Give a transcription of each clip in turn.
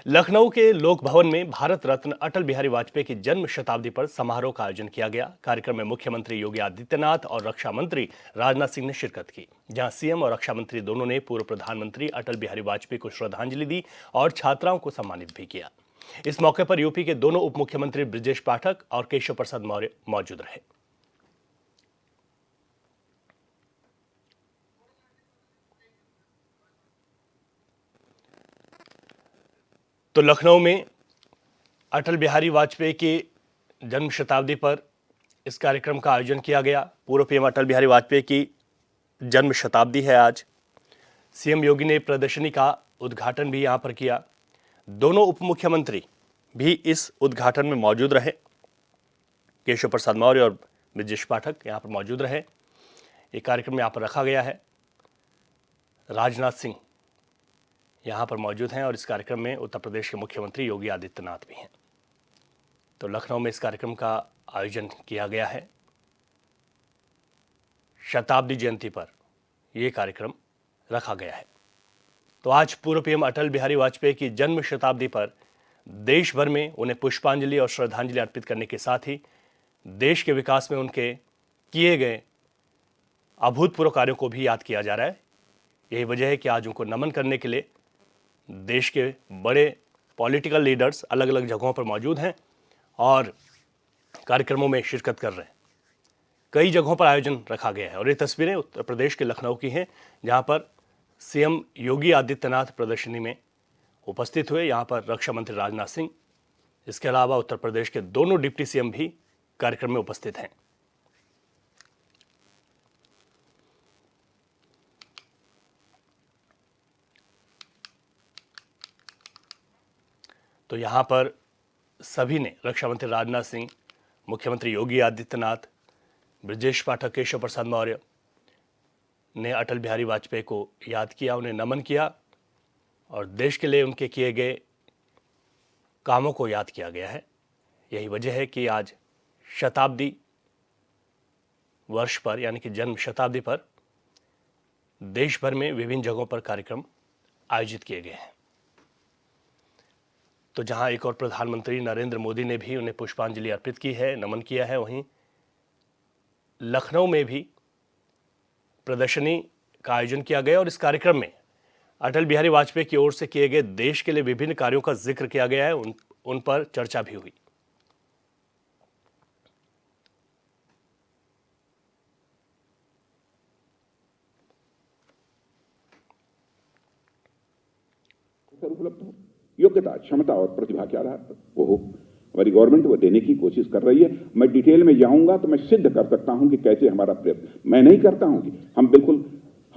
लखनऊ के लोक भवन में भारत रत्न अटल बिहारी वाजपेयी की जन्म शताब्दी पर समारोह का आयोजन किया गया। कार्यक्रम में मुख्यमंत्री योगी आदित्यनाथ और रक्षा मंत्री राजनाथ सिंह ने शिरकत की, जहां सीएम और रक्षा मंत्री दोनों ने पूर्व प्रधानमंत्री अटल बिहारी वाजपेयी को श्रद्धांजलि दी और छात्राओं को सम्मानित भी किया। इस मौके पर यूपी के दोनों उप मुख्यमंत्री ब्रजेश पाठक और केशव प्रसाद मौर्य मौजूद रहे। तो लखनऊ में अटल बिहारी वाजपेयी की जन्म शताब्दी पर इस कार्यक्रम का आयोजन किया गया। पूर्व पीएम अटल बिहारी वाजपेयी की जन्म शताब्दी है आज। सीएम योगी ने प्रदर्शनी का उद्घाटन भी यहां पर किया। दोनों उप मुख्यमंत्री भी इस उद्घाटन में मौजूद रहे। केशव प्रसाद मौर्य और ब्रजेश पाठक यहां पर मौजूद रहे। ये कार्यक्रम यहां पर रखा गया है। राजनाथ सिंह यहां पर मौजूद हैं और इस कार्यक्रम में उत्तर प्रदेश के मुख्यमंत्री योगी आदित्यनाथ भी हैं। तो लखनऊ में इस कार्यक्रम का आयोजन किया गया है। शताब्दी जयंती पर यह कार्यक्रम रखा गया है। तो आज पूर्व पीएम अटल बिहारी वाजपेयी की जन्म शताब्दी पर देश भर में उन्हें पुष्पांजलि और श्रद्धांजलि अर्पित करने के साथ ही देश के विकास में उनके किए गए अभूतपूर्व कार्यों को भी याद किया जा रहा है। यही वजह है कि आज उनको नमन करने के लिए देश के बड़े पॉलिटिकल लीडर्स अलग अलग जगहों पर मौजूद हैं और कार्यक्रमों में शिरकत कर रहे हैं। कई जगहों पर आयोजन रखा गया है और ये तस्वीरें उत्तर प्रदेश के लखनऊ की हैं, जहां पर सीएम योगी आदित्यनाथ प्रदर्शनी में उपस्थित हुए। यहां पर रक्षा मंत्री राजनाथ सिंह, इसके अलावा उत्तर प्रदेश के दोनों डिप्टी सीएम भी कार्यक्रम में उपस्थित हैं। तो यहां पर सभी ने, रक्षा मंत्री राजनाथ सिंह, मुख्यमंत्री योगी आदित्यनाथ, ब्रजेश पाठक, केशव प्रसाद मौर्य ने अटल बिहारी वाजपेयी को याद किया, उन्हें नमन किया और देश के लिए उनके किए गए कामों को याद किया गया है। यही वजह है कि आज शताब्दी वर्ष पर, यानी कि जन्म शताब्दी पर, देश भर में विभिन्न जगहों पर कार्यक्रम आयोजित किए गए हैं। तो जहां एक और प्रधानमंत्री नरेंद्र मोदी ने भी उन्हें पुष्पांजलि अर्पित की है, नमन किया है, वहीं लखनऊ में भी प्रदर्शनी का आयोजन किया गया और इस कार्यक्रम में अटल बिहारी वाजपेयी की ओर से किए गए देश के लिए विभिन्न कार्यों का जिक्र किया गया है। उन पर चर्चा भी हुई। उपलब्ध हो, योग्यता, क्षमता और प्रतिभा क्या रहा वो हो, हमारी गवर्नमेंट वो देने की कोशिश कर रही है। मैं डिटेल में जाऊंगा तो मैं सिद्ध कर सकता हूं कि कैसे हमारा प्रयत्न, मैं नहीं करता हूं कि हम बिल्कुल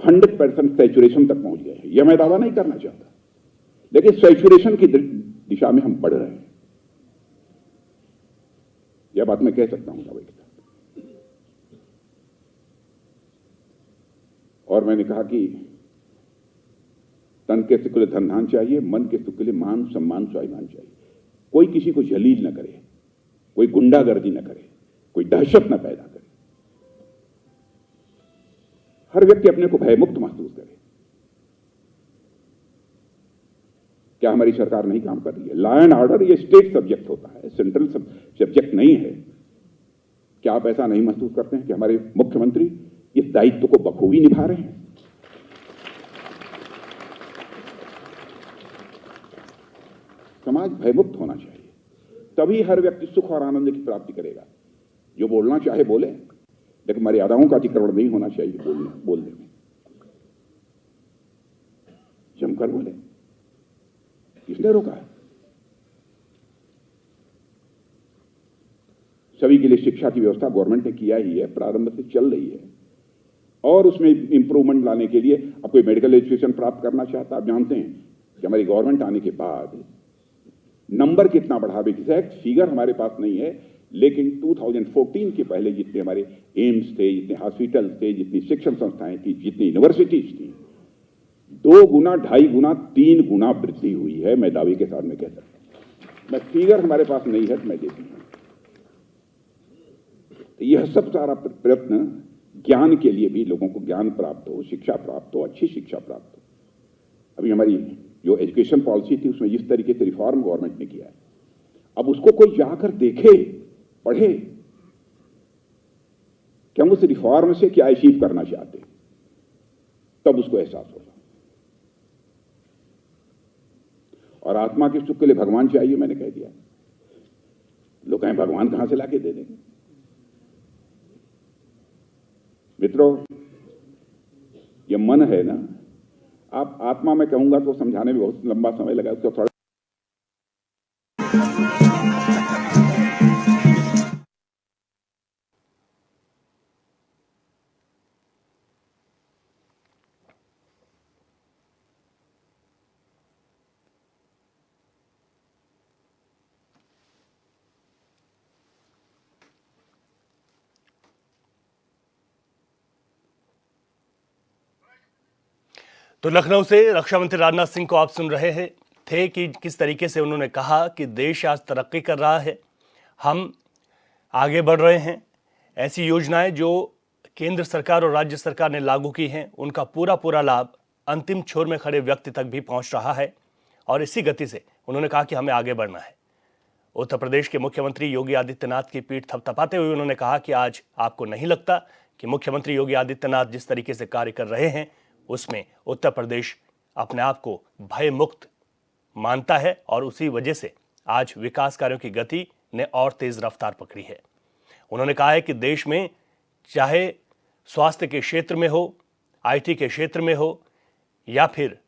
100% सैचुरेशन तक पहुंच गए हैं, यह मैं दावा नहीं करना चाहता, लेकिन सैचुरेशन की दिशा में हम बढ़ रहे हैं, यह बात मैं कह सकता हूं दावे के साथ। और मैंने कहा कि तन के सुख के लिए धन धान चाहिए, मन के सुख के लिए मान सम्मान स्वाभिमान चाहिए। कोई किसी को जलील न करे, कोई गुंडागर्दी न करे, कोई दहशत न पैदा करे, हर व्यक्ति अपने को भयमुक्त महसूस करे। क्या हमारी सरकार नहीं काम कर रही है? लॉ एंड ऑर्डर ये स्टेट सब्जेक्ट होता है, सेंट्रल सब्जेक्ट नहीं है। क्या आप ऐसा नहीं महसूस करते हैं कि हमारे मुख्यमंत्री इस दायित्व को बखूबी निभा रहे हैं? समाज भयमुक्त होना चाहिए, तभी हर व्यक्ति सुख और आनंद की प्राप्ति करेगा। जो बोलना चाहे बोले, लेकिन मर्यादाओं का अतिक्रमण नहीं होना चाहिए बोलने में। जमकर बोले, किसने रोका है? सभी के लिए शिक्षा की व्यवस्था गवर्नमेंट ने किया ही है, प्रारंभ से चल रही है और उसमें इंप्रूवमेंट लाने के लिए अब कोई मेडिकल एजुकेशन प्राप्त करना चाहता, आप जानते हैं कि हमारी गवर्नमेंट आने के बाद नंबर कितना बढ़ा, एग्जैक्ट फिगर हमारे पास नहीं है, लेकिन 2014 के पहले जितने हमारे एम्स थे, जितने हॉस्पिटल थे, जितनी शिक्षण संस्थाएं थी, जितनी यूनिवर्सिटीज थी, 2 गुना, 2.5 गुना, 3 गुना वृद्धि हुई है। मैं दावे के साथ में कह सकता हूं। मैं फिगर हमारे पास नहीं है तो मैं देती हूं। यह सब सारा प्रयत्न ज्ञान के लिए भी, लोगों को ज्ञान प्राप्त हो, शिक्षा प्राप्त हो, अच्छी शिक्षा प्राप्त हो। अभी हमारी जो एजुकेशन पॉलिसी थी उसमें जिस तरीके से रिफॉर्म गवर्नमेंट ने किया है, अब उसको कोई जाकर देखे, पढ़े कि हम उस रिफॉर्म से क्या अचीव करना चाहते हैं, तब उसको एहसास होगा। और आत्मा के सुख के लिए भगवान चाहिए, मैंने कह दिया। लोग कहें भगवान कहां से लाके दे देंगे? मित्रों, ये मन है ना, आप आत्मा में कहूंगा तो समझाने में बहुत लंबा समय लगा, उसको थोड़ा तो लखनऊ से रक्षा मंत्री राजनाथ सिंह को आप सुन रहे थे कि किस तरीके से उन्होंने कहा कि देश आज तरक्की कर रहा है, हम आगे बढ़ रहे हैं। ऐसी योजनाएं जो केंद्र सरकार और राज्य सरकार ने लागू की हैं, उनका पूरा लाभ अंतिम छोर में खड़े व्यक्ति तक भी पहुंच रहा है। और इसी गति से उन्होंने कहा कि हमें आगे बढ़ना है। उत्तर प्रदेश के मुख्यमंत्री योगी आदित्यनाथ की पीठ थपथपाते हुए उन्होंने कहा कि आज आपको नहीं लगता कि मुख्यमंत्री योगी आदित्यनाथ जिस तरीके से कार्य कर रहे हैं उसमें उत्तर प्रदेश अपने आप को भय मुक्त मानता है, और उसी वजह से आज विकास कार्यों की गति ने और तेज रफ्तार पकड़ी है। उन्होंने कहा है कि देश में चाहे स्वास्थ्य के क्षेत्र में हो, आईटी के क्षेत्र में हो, या फिर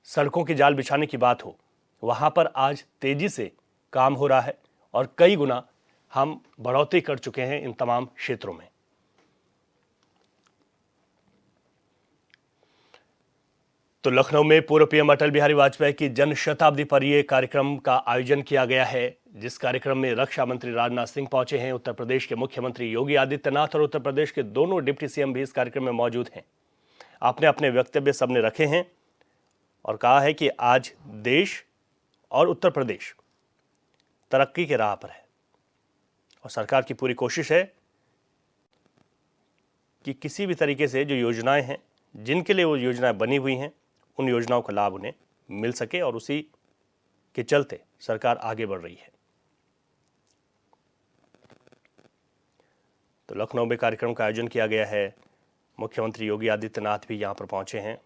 सड़कों के जाल बिछाने की बात हो, वहां पर आज तेजी से काम हो रहा है और कई गुना हम बढ़ोतरी कर चुके हैं इन तमाम क्षेत्रों में। तो लखनऊ में पूर्व पीएम अटल बिहारी वाजपेयी की जन्म शताब्दी पर यह कार्यक्रम का आयोजन किया गया है, जिस कार्यक्रम में रक्षा मंत्री राजनाथ सिंह पहुंचे हैं। उत्तर प्रदेश के मुख्यमंत्री योगी आदित्यनाथ और उत्तर प्रदेश के दोनों डिप्टी सीएम भी इस कार्यक्रम में मौजूद हैं। अपने अपने वक्तव्य सबने रखे हैं और कहा है कि आज देश और उत्तर प्रदेश तरक्की के राह पर है और सरकार की पूरी कोशिश है कि किसी भी तरीके से जो योजनाएं हैं, जिनके लिए वो योजनाएं बनी हुई हैं, उन योजनाओं का लाभ उन्हें मिल सके, और उसी के चलते सरकार आगे बढ़ रही है। तो लखनऊ में कार्यक्रम का आयोजन किया गया है। मुख्यमंत्री योगी आदित्यनाथ भी यहां पर पहुंचे हैं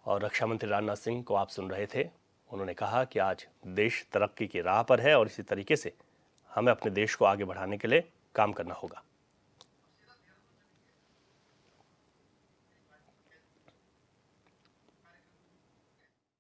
और रक्षा मंत्री राजनाथ सिंह को आप सुन रहे थे। उन्होंने कहा कि आज देश तरक्की की राह पर है और इसी तरीके से हमें अपने देश को आगे बढ़ाने के लिए काम करना होगा।